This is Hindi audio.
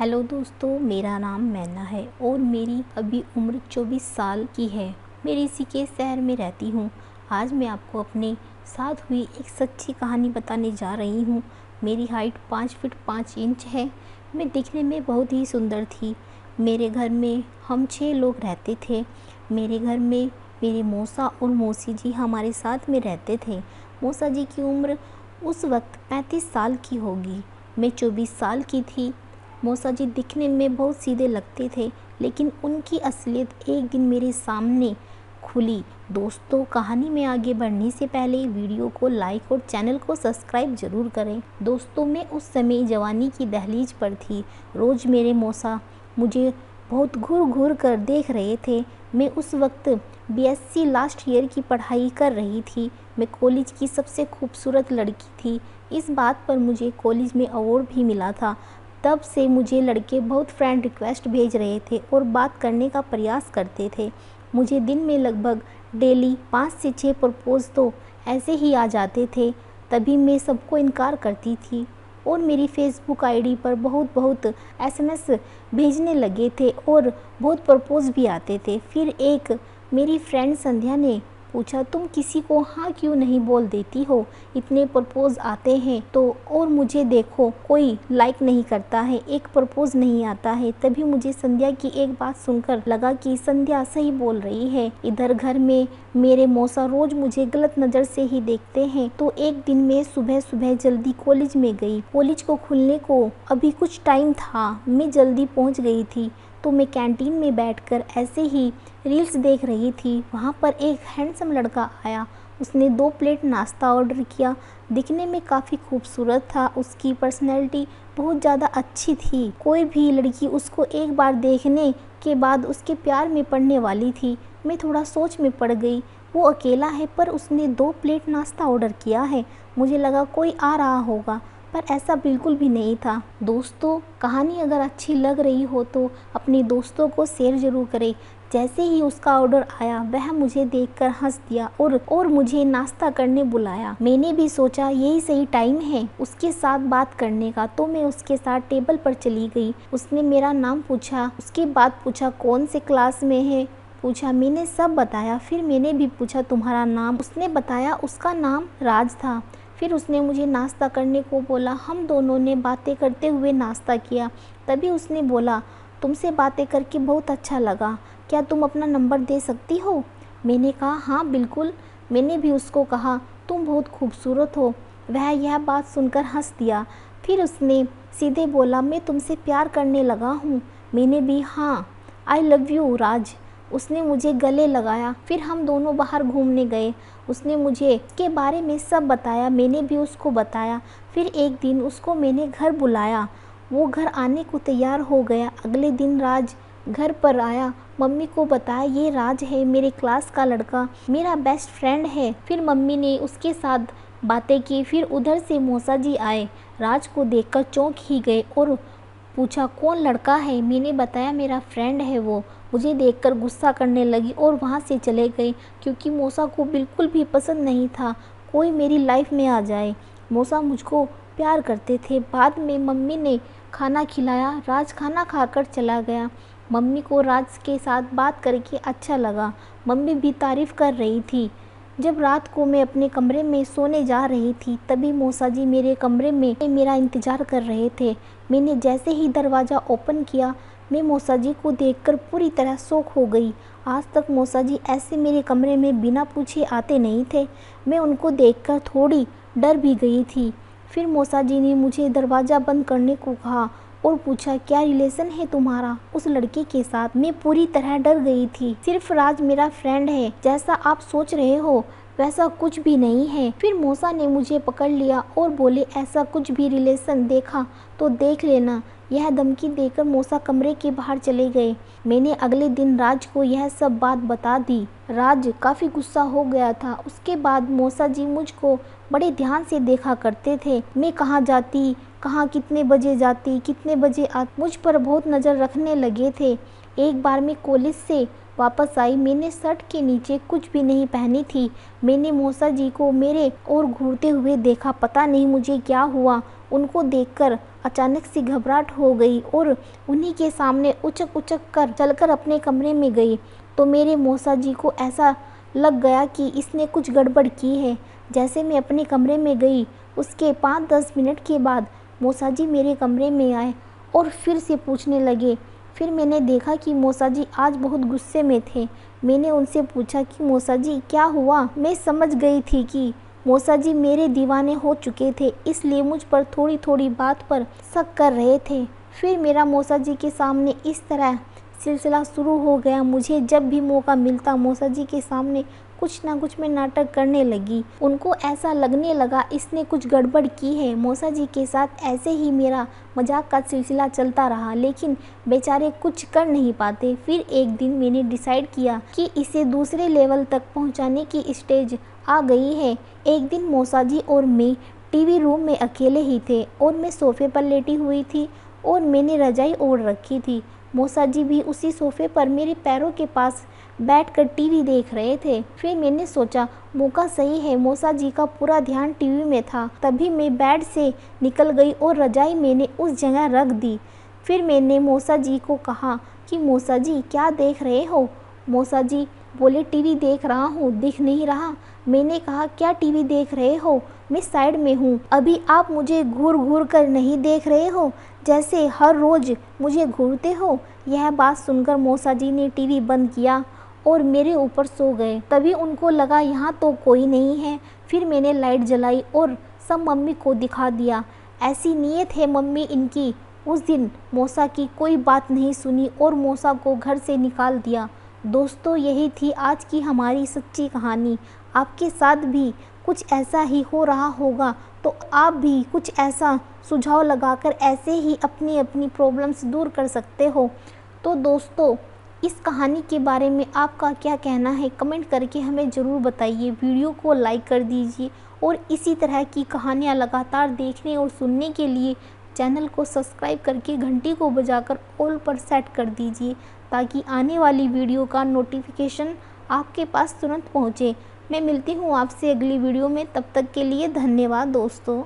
हेलो दोस्तों, मेरा नाम मैना है और मेरी अभी उम्र 24 साल की है। मैं इसी के शहर में रहती हूँ। आज मैं आपको अपने साथ हुई एक सच्ची कहानी बताने जा रही हूँ। मेरी हाइट 5 फीट 5 इंच है। मैं दिखने में बहुत ही सुंदर थी। मेरे घर में हम 6 लोग रहते थे। मेरे घर में मेरे मौसा और मौसी जी हमारे साथ में रहते थे। मौसा जी की उम्र उस वक्त 35 साल की होगी। मैं 24 साल की थी। मौसा जी दिखने में बहुत सीधे लगते थे, लेकिन उनकी असलियत एक दिन मेरे सामने खुली। दोस्तों, कहानी में आगे बढ़ने से पहले वीडियो को लाइक और चैनल को सब्सक्राइब जरूर करें। दोस्तों, मैं उस समय जवानी की दहलीज पर थी। रोज़ मेरे मौसा मुझे बहुत घूर घूर कर देख रहे थे। मैं उस वक्त बीएससी लास्ट ईयर की पढ़ाई कर रही थी। मैं कॉलेज की सबसे खूबसूरत लड़की थी। इस बात पर मुझे कॉलेज में अवार्ड भी मिला था। तब से मुझे लड़के बहुत फ्रेंड रिक्वेस्ट भेज रहे थे और बात करने का प्रयास करते थे। मुझे दिन में लगभग डेली 5 से 6 प्रपोज तो ऐसे ही आ जाते थे। तभी मैं सबको इनकार करती थी और मेरी फेसबुक आईडी पर बहुत एसएमएस भेजने लगे थे और बहुत प्रपोज भी आते थे। फिर एक मेरी फ्रेंड संध्या ने पूछा, तुम किसी को हाँ क्यों नहीं बोल देती हो? इतने प्रपोज आते हैं तो, और मुझे देखो कोई लाइक नहीं करता है, एक प्रपोज नहीं आता है। तभी मुझे संध्या की एक बात सुनकर लगा कि संध्या सही बोल रही है। इधर घर में मेरे मौसा रोज मुझे गलत नज़र से ही देखते हैं। तो एक दिन मैं सुबह सुबह जल्दी कॉलेज में गई। कॉलेज को खुलने को अभी कुछ टाइम था। मैं जल्दी पहुंच गई थी तो मैं कैंटीन में बैठकर ऐसे ही रील्स देख रही थी। वहाँ पर एक हैंडसम लड़का आया। उसने 2 प्लेट नाश्ता ऑर्डर किया। दिखने में काफ़ी खूबसूरत था। उसकी पर्सनैलिटी बहुत ज़्यादा अच्छी थी। कोई भी लड़की उसको एक बार देखने के बाद उसके प्यार में पड़ने वाली थी। मैं थोड़ा सोच में पड़ गई। वो अकेला है पर उसने 2 प्लेट नाश्ता ऑर्डर किया है। मुझे लगा कोई आ रहा होगा, पर ऐसा बिल्कुल भी नहीं था। दोस्तों, कहानी अगर अच्छी लग रही हो तो अपने दोस्तों को शेयर ज़रूर करें। जैसे ही उसका ऑर्डर आया, वह मुझे देखकर हंस दिया और मुझे नाश्ता करने बुलाया। मैंने भी सोचा यही सही टाइम है उसके साथ बात करने का, तो मैं उसके साथ टेबल पर चली गई। उसने मेरा नाम पूछा, उसके बाद पूछा कौन से क्लास में है पूछा। मैंने सब बताया। फिर मैंने भी पूछा तुम्हारा नाम। उसने बताया उसका नाम राज था। फिर उसने मुझे नाश्ता करने को बोला। हम दोनों ने बातें करते हुए नाश्ता किया। तभी उसने बोला, तुमसे बातें करके बहुत अच्छा लगा, क्या तुम अपना नंबर दे सकती हो? मैंने कहा हाँ बिल्कुल। मैंने भी उसको कहा तुम बहुत खूबसूरत हो। वह यह बात सुनकर हंस दिया। फिर उसने सीधे बोला, मैं तुमसे प्यार करने लगा हूँ। मैंने भी हाँ, आई लव यू राज। उसने मुझे गले लगाया। फिर हम दोनों बाहर घूमने गए। उसने मुझे इसके बारे में सब बताया। मैंने भी उसको बताया। फिर एक दिन उसको मैंने घर बुलाया। वो घर आने को तैयार हो गया। अगले दिन राज घर पर आया। मम्मी को बताया ये राज है, मेरे क्लास का लड़का, मेरा बेस्ट फ्रेंड है। फिर मम्मी ने उसके साथ बातें की। फिर उधर से मौसा जी आए। राज को देखकर चौंक ही गए और पूछा कौन लड़का है? मैंने बताया मेरा फ्रेंड है वो। मुझे देखकर गुस्सा करने लगी और वहाँ से चले गए, क्योंकि मौसा को बिल्कुल भी पसंद नहीं था कोई मेरी लाइफ में आ जाए। मौसा मुझको प्यार करते थे। बाद में मम्मी ने खाना खिलाया। राज खाना खाकर चला गया। मम्मी को राज के साथ बात करके अच्छा लगा। मम्मी भी तारीफ़ कर रही थी। जब रात को मैं अपने कमरे में सोने जा रही थी, तभी मौसा जी मेरे कमरे में मेरा इंतज़ार कर रहे थे। मैंने जैसे ही दरवाज़ा ओपन किया, मैं मौसा जी को देखकर पूरी तरह शॉक हो गई। आज तक मौसा जी ऐसे मेरे कमरे में बिना पूछे आते नहीं थे। मैं उनको देखकर थोड़ी डर भी गई थी। फिर मौसा जी ने मुझे दरवाज़ा बंद करने को कहा और पूछा क्या रिलेशन है तुम्हारा उस लड़के के साथ? मैं पूरी तरह डर गई थी। सिर्फ राज मेरा फ्रेंड है, जैसा आप सोच रहे हो वैसा कुछ भी नहीं है। फिर मौसा ने मुझे पकड़ लिया और बोले ऐसा कुछ भी रिलेशन देखा तो देख लेना। यह धमकी देकर मौसा कमरे के बाहर चले गए। मैंने अगले दिन राज को यह सब बात बता दी। राज काफ़ी गुस्सा हो गया था। उसके बाद मौसा जी मुझको बड़े ध्यान से देखा करते थे। मैं कहाँ जाती, कहाँ कितने बजे जाती, कितने बजे आती, मुझ पर बहुत नज़र रखने लगे थे। एक बार मैं कॉलेज से वापस आई। मैंने शर्ट के नीचे कुछ भी नहीं पहनी थी। मैंने मौसा जी को मेरे और घूरते हुए देखा। पता नहीं मुझे क्या हुआ, उनको देखकर अचानक से घबराहट हो गई और उन्हीं के सामने उचक उचक कर चलकर अपने कमरे में गई। तो मेरे मौसा जी को ऐसा लग गया कि इसने कुछ गड़बड़ की है। जैसे मैं अपने कमरे में गई, उसके 5-10 मिनट के बाद मौसा जी मेरे कमरे में आए और फिर से पूछने लगे। फिर मैंने देखा कि मौसा जी आज बहुत गुस्से में थे। मैंने उनसे पूछा कि मौसा जी क्या हुआ? मैं समझ गई थी कि मौसा जी मेरे दीवाने हो चुके थे, इसलिए मुझ पर थोड़ी थोड़ी बात पर शक कर रहे थे। फिर मेरा मौसा जी के सामने इस तरह सिलसिला शुरू हो गया। मुझे जब भी मौका मिलता मौसा जी के सामने कुछ ना कुछ मैं नाटक करने लगी। उनको ऐसा लगने लगा इसने कुछ गड़बड़ की है। मौसा जी के साथ ऐसे ही मेरा मजाक का सिलसिला चलता रहा, लेकिन बेचारे कुछ कर नहीं पाते। फिर एक दिन मैंने डिसाइड किया कि इसे दूसरे लेवल तक पहुंचाने की स्टेज आ गई है। एक दिन मौसा जी और मैं टीवी रूम में अकेले ही थे और मैं सोफे पर लेटी हुई थी और मैंने रजाई ओढ़ रखी थी। मौसा जी भी उसी सोफे पर मेरे पैरों के पास बैठकर टीवी देख रहे थे। फिर मैंने सोचा मौका सही है, मौसा जी का पूरा ध्यान टीवी में था। तभी मैं बेड से निकल गई और रजाई मैंने उस जगह रख दी। फिर मैंने मौसा जी को कहा कि मौसा जी क्या देख रहे हो? मौसा जी बोले टीवी देख रहा हूँ, दिख नहीं रहा। मैंने कहा क्या टीवी देख रहे हो? मैं साइड में हूँ। अभी आप मुझे घूर घूर कर नहीं देख रहे हो, जैसे हर रोज मुझे घूरते हो? यह बात सुनकर मौसा जी ने टीवी बंद किया और मेरे ऊपर सो गए। तभी उनको लगा यहाँ तो कोई नहीं है। फिर मैंने लाइट जलाई और सब मम्मी को दिखा दिया। ऐसी नीयत है मम्मी इनकी। उस दिन मौसा की कोई बात नहीं सुनी और मौसा को घर से निकाल दिया। दोस्तों यही थी आज की हमारी सच्ची कहानी। आपके साथ भी कुछ ऐसा ही हो रहा होगा तो आप भी कुछ ऐसा सुझाव लगाकर ऐसे ही अपनी अपनी प्रॉब्लम्स दूर कर सकते हो। तो दोस्तों इस कहानी के बारे में आपका क्या कहना है कमेंट करके हमें ज़रूर बताइए। वीडियो को लाइक कर दीजिए और इसी तरह की कहानियाँ लगातार देखने और सुनने के लिए चैनल को सब्सक्राइब करके घंटी को बजाकर ऑल पर सेट कर दीजिए, ताकि आने वाली वीडियो का नोटिफिकेशन आपके पास तुरंत पहुँचे। मैं मिलती हूँ आपसे अगली वीडियो में, तब तक के लिए धन्यवाद दोस्तों।